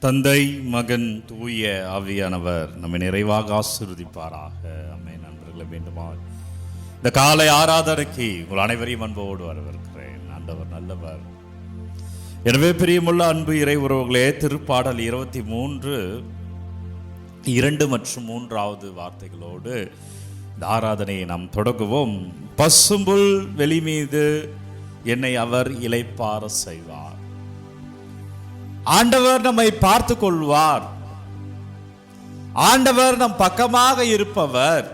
தந்தை, மகன், தூய ஆவியானவர் நம்மை நிறைவாக ஆசீர்வதிப்பாராக. ஆமென். நண்பர்களே, வேண்டுமா இந்த காலை ஆராதனைக்கு உங்கள் அனைவரையும் அன்போடு வரவேற்கிறேன். ஆண்டவர் நல்லவர். எனவே பிரியமுள்ள அன்பு இறை உறவுகளே, திருப்பாடல் 23 2 மற்றும் 3 வார்த்தைகளோடு இந்த ஆராதனையை நாம் தொடங்குவோம். பசும்புல் வெளி மீது என்னை அவர் இளைப்பாற செய்வார். ஆண்டவர் நம்மை பார்த்து கொள்வார். ஆண்டவர் நம் பக்கமாக இருப்பவர்.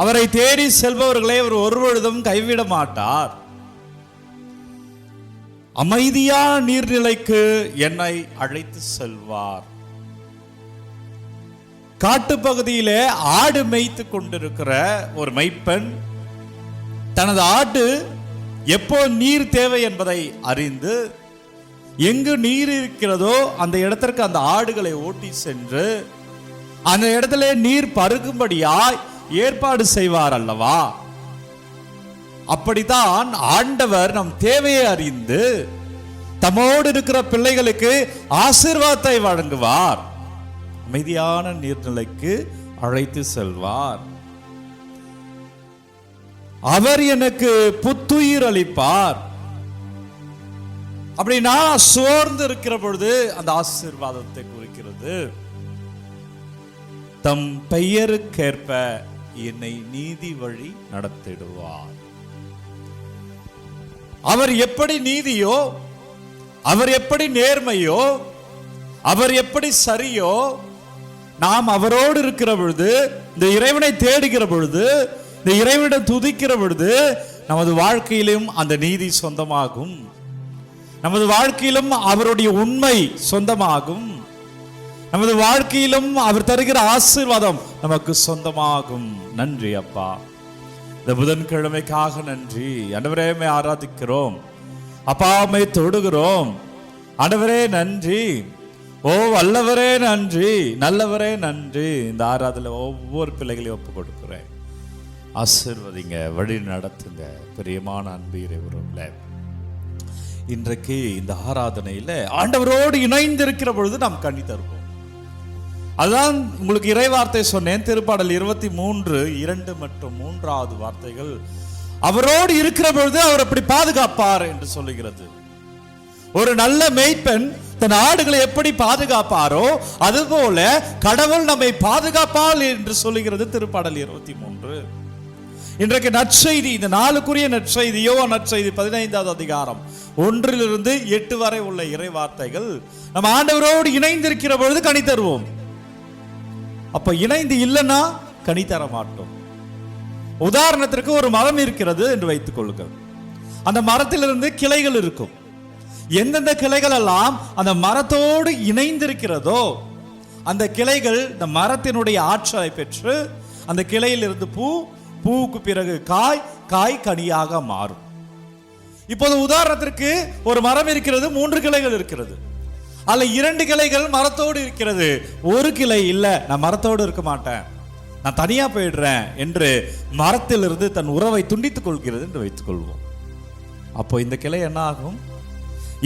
அவரை தேடி செல்பவர்களை அவர் ஒருவொழுதும் கைவிட மாட்டார். அமைதியான நீர்நிலைக்கு என்னை அழைத்து செல்வார். காட்டுப்பகுதியிலே ஆடு மேய்த்து கொண்டிருக்கிற ஒரு மெய்ப்பெண் தனது ஆடு எப்போ நீர் தேவை என்பதை அறிந்து எங்கு நீர் இருக்கிறதோ அந்த இடத்திற்கு அந்த ஆடுகளை ஓட்டி சென்று அந்த இடத்துல நீர் பருகும்படியாய் ஏற்பாடு செய்வார் அல்லவா? அப்படித்தான் ஆண்டவர் நம் தேவையை அறிந்து தம்மோடு இருக்கிற பிள்ளைகளுக்கு ஆசீர்வாதத்தை வழங்குவார். அமைதியான நீர்நிலைக்கு அழைத்து செல்வார். அவர் எனக்கு புத்துயிர் அளிப்பார். அப்படின்னா சோர்ந்து இருக்கிற பொழுது அந்த ஆசீர்வாதத்தை குறிக்கிறது. தம் பெயருக்கேற்ப என்னை நீதி வழி நடத்திடுவார். அவர் எப்படி நீதியோ, அவர் எப்படி நேர்மையோ, அவர் எப்படி சரியோ, நாம் அவரோடு இருக்கிற பொழுது, இந்த இறைவனை தேடுகிற பொழுது, இந்த இறைவனிடம் துதிக்கிற பொழுது நமது வாழ்க்கையிலும் அந்த நீதி சொந்தமாகும். நமது வாழ்க்கையிலும் அவருடைய உண்மை சொந்தமாகும். நமது வாழ்க்கையிலும் அவர் தருகிற ஆசீர்வாதம் நமக்கு சொந்தமாகும். நன்றி அப்பா, இந்த புதன்கிழமைக்காக நன்றி. ஆண்டவரே, ஆராதிக்கிறோம் அப்பா, மை தொடுகிறோம். ஆண்டவரே நன்றி. ஓ வல்லவரே நன்றி, நல்லவரே நன்றி. இந்த ஆராதனை ஒவ்வொரு பிள்ளைகளையும் ஒப்பு கொடுக்கிறேன். ஆசீர்வதிங்க, வழி நடத்துங்க. பிரியமான அன்பு இறைவர்களே, இன்றைக்கு இந்த ஆராதனையில ஆண்டவரோடு இணைந்து இருக்கிற பொழுது நாம் கனி தருவோம். அதுதான் உங்களுக்கு இறைவார்த்தை சொன்னேன். திருப்பாடல் 23 2 மற்றும் 3 வார்த்தைகள் அவரோடு இருக்கிற பொழுது அவர் அப்படி பாதுகாப்பார் என்று சொல்லுகிறது. ஒரு நல்ல மேய்ப்பன் தன் ஆடுகளை எப்படி பாதுகாப்பாரோ அதுபோல கடவுள் நம்மை பாதுகாப்பார் என்று சொல்லுகிறது திருப்பாடல் 23. இன்றைக்கு நற்செய்தி, இந்த நாளுக்குரிய நற்செய்தி, யோவான் நற்செய்தி 15வது அதிகாரம் 1 to 8 வரை உள்ள இறை வார்த்தைகள் நம்ம ஆண்டவரோடு இணைந்திருக்கிற பொழுது கனி தருவோம். அப்ப இணைந்து இல்லைன்னா கனி தர மாட்டோம். உதாரணத்திற்கு ஒரு மரம் இருக்கிறது என்று வைத்துக் கொள்ளுங்கள். அந்த மரத்திலிருந்து கிளைகள் இருக்கும். எந்தெந்த கிளைகள் எல்லாம் அந்த மரத்தோடு இணைந்திருக்கிறதோ அந்த கிளைகள் இந்த மரத்தினுடைய ஆற்றலை பெற்று அந்த கிளையில் இருந்து பூவுக்கு பிறகு காய் கனியாக மாறும். இப்போது உதாரணத்திற்கு ஒரு மரம் இருக்கிறது, 3 கிளைகள் இருக்கிறது. அல்ல 2 கிளைகள் மரத்தோடு இருக்கிறது, ஒரு கிளை இல்லை, நான் மரத்தோடு இருக்க மாட்டேன், நான் தனியா போயிடுறேன் என்று மரத்திலிருந்து தன் உறவை துண்டித்துக் கொள்கிறது என்று வைத்துக் கொள்வோம். அப்போ இந்த கிளை என்ன ஆகும்?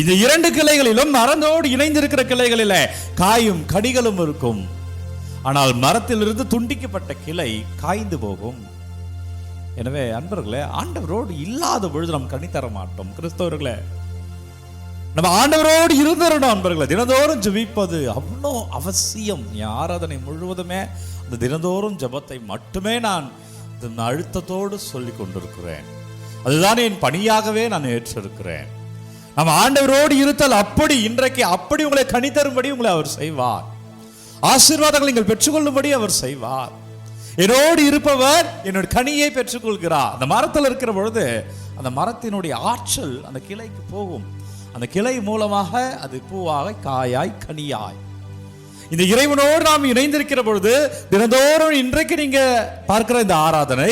இந்த 2 கிளைகளிலும் மரத்தோடு இணைந்திருக்கிற கிளைகளில காயும் கனிகளும் இருக்கும். ஆனால் மரத்திலிருந்து துண்டிக்கப்பட்ட கிளை காய்ந்து போகும். எனவே அன்பர்களே, ஆண்டவரோடு இல்லாத பொழுது நாம் கனி தர மாட்டோம். கிறிஸ்தவர்களே, நம்ம ஆண்டவரோடு இருந்துடணும். அன்பர்களே, தினந்தோறும் ஜெபிப்பது அவ்வளோ அவசியம். என் ஆராதனை முழுவதுமே அந்த தினந்தோறும் ஜெபத்தை மட்டுமே நான் அழுத்தத்தோடு சொல்லி கொண்டிருக்கிறேன். அதுதான் என் பணியாகவே நான் ஏற்றிருக்கிறேன். நம்ம ஆண்டவரோடு இருத்தல் அப்படி இன்றைக்கு அப்படி உங்களை கனி தரும்படி உங்களை அவர் செய்வார். ஆசீர்வாதங்களை நீங்கள் பெற்றுக்கொள்ளும்படி அவர் செய்வார். என்னோடு இருப்பவர் என்னோட கனியை பெற்றுக்கொள்கிறார். அந்த மரத்தில் இருக்கிற பொழுது அந்த மரத்தினுடைய ஆற்றல் அந்த கிளைக்கு போகும். அந்த கிளை மூலமாக அது பூவாக, காயாய், கனியாய். இந்த இறைவனோடு நாம் இணைந்திருக்கிற பொழுது தினந்தோறும் இன்றைக்கு நீங்க பார்க்கிற இந்த ஆராதனை,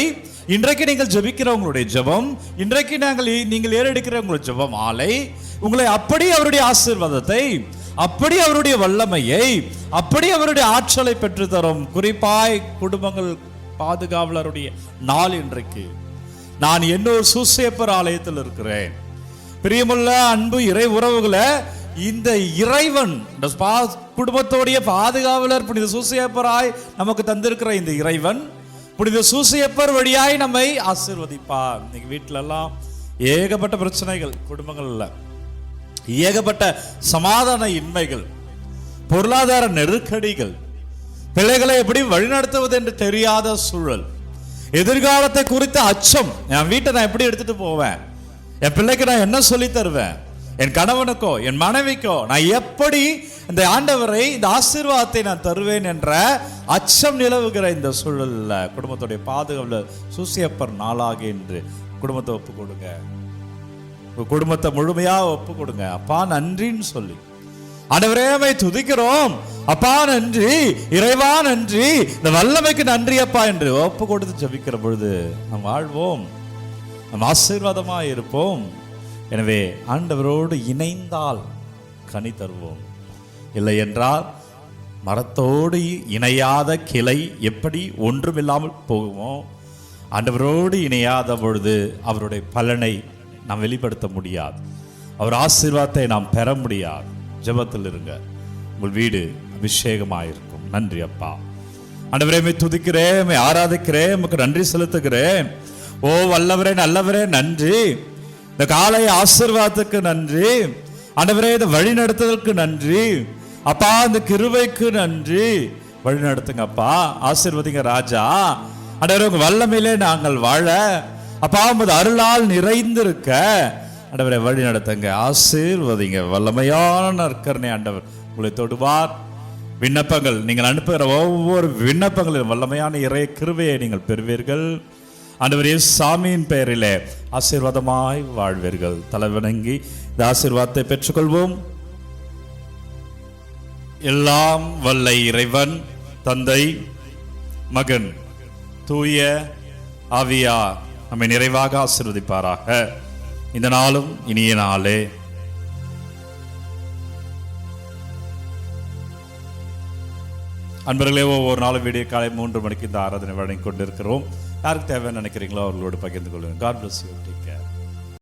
இன்றைக்கு நீங்கள் ஜெபிக்கிற உங்களுடைய ஜெபம், இன்றைக்கு நீங்கள் ஏறெடுக்கிற உங்களுடைய ஜெபம் ஆலை உங்களை அப்படி அவருடைய ஆசீர்வாதத்தை, அப்படி அவருடைய வல்லமையை, அப்படி அவருடைய ஆற்றலை பெற்று தரும். குறிப்பாய் குடும்பங்கள் பாதுகாவலருடைய நாள் இன்றைக்கு. நான் என்னோட சூசேப்பர் ஆலயத்தில் இருக்கிறேன். பிரியமுள்ள அன்பு இறை உறவுகளை, இந்த இறைவன் குடும்பத்தோடைய பாதுகாவலர் புனித சூசையப்பராய் நமக்கு தந்திருக்கிற இந்த இறைவன் புனித சூசையப்பர் வழியாய் நம்மை ஆசீர்வதிப்பார். இன்னைக்கு வீட்டுல எல்லாம் ஏகப்பட்ட பிரச்சனைகள், குடும்பங்கள்ல ஏகப்பட்ட சமாதான இன்மைகள், பொருளாதார நெருக்கடிகள், பிள்ளைகளை எப்படி வழிநடத்துவது என்று தெரியாத சூழல், எதிர்காலத்தை குறித்த அச்சம். என் வீட்டை நான் எப்படி எடுத்துட்டு போவேன், என் பிள்ளைக்கு நான் என்ன சொல்லி தருவேன், என் கணவனுக்கோ என் மனைவிக்கோ நான் எப்படி இந்த ஆண்டவரை, இந்த ஆசீர்வாதத்தை நான் தருவேன் என்ற அச்சம் நிலவுகிற இந்த சூழல்ல குடும்பத்துடைய பாதுகாவலர் சூசையப்பர் நாளாக என்று குடும்பத்தை ஒப்பு கொடுங்க. குடும்பத்தை முழுமையா ஒப்பு கொடுங்க. அப்பா நன்றின்னு சொல்லி, ஆண்டவரே உம்மை துதிக்கிறோம், அப்பா நன்றி, இறைவா நன்றி, இந்த வல்லமைக்கு நன்றி அப்பா என்று ஒப்பு கொடுத்து ஜெபிக்கிற பொழுது நாம் வாழ்வோம், நம் ஆசீர்வாதமாய் இருப்போம். எனவே ஆண்டவரோடு இணைந்தால் கனி தருவோம். இல்லை என்றால் மரத்தோடு இணையாத கிளை எப்படி ஒன்றுமில்லாமல் போகுமோ, ஆண்டவரோடு இணையாத பொழுது அவருடைய பலனை நாம் வெளிப்படுத்த முடியாது, அவர் ஆசீர்வாதத்தை நாம் பெற முடியாது. ஜெபத்தில் இருங்க, உங்கள் வீடு அபிஷேகமாயிருக்கும். நன்றி அப்பா. ஆண்டவரே உம்மை துதிக்கிறேன், உம்மை ஆராதிக்கிறேன், உமக்கு நன்றி செலுத்துகிறேன். ஓ வல்லவரே நல்லவரே நன்றி, இந்த காலை ஆசீர்வாதத்துக்கு நன்றி ஆண்டவரே, இந்த வழி நடத்துதலுக்கு நன்றி அப்பா, இந்த கிருபைக்கு நன்றி. வழி நடத்துங்க அப்பா, ஆசீர்வதிங்க ராஜா. ஆண்டவரே உங்க வல்லமையிலே நாங்கள் வாழ அப்பா, உமது அருளால் நிறைந்திருக்க ஆண்டவரை வழி நடத்துங்க, ஆசீர்வதிங்க. வல்லமையான நற்கருணை ஆண்டவர் உங்களை தொடுவார். விண்ணப்பங்கள், நீங்கள் அனுப்புகிற ஒவ்வொரு விண்ணப்பங்களிலும் வல்லமையான இறை கிருபையை நீங்கள் பெறுவீர்கள். ஆண்டவரே சாமியின் பெயரிலே ஆசீர்வாதமாய் வாழ்வீர்கள். தலைவணங்கி இந்த ஆசீர்வாதத்தை பெற்றுக்கொள்வோம். எல்லாம் வல்ல இறைவன் தந்தை, மகன், தூய ஆவியார் நம்மை நிறைவாக ஆசீர்வதிப்பாராக. இந்த நாளும் இனிய நாளே. அன்பர்களே, ஒவ்வொரு நாளும் வீடியோ காலை 3 மணிக்கு இந்த ஆராதனை வழங்கி கொண்டிருக்கிறோம். யாருக்கு தேவைன்னு நினைக்கிறீங்களோ அவர்களோடு பகிர்ந்து கொள்ளுங்கள். God bless you. Take care.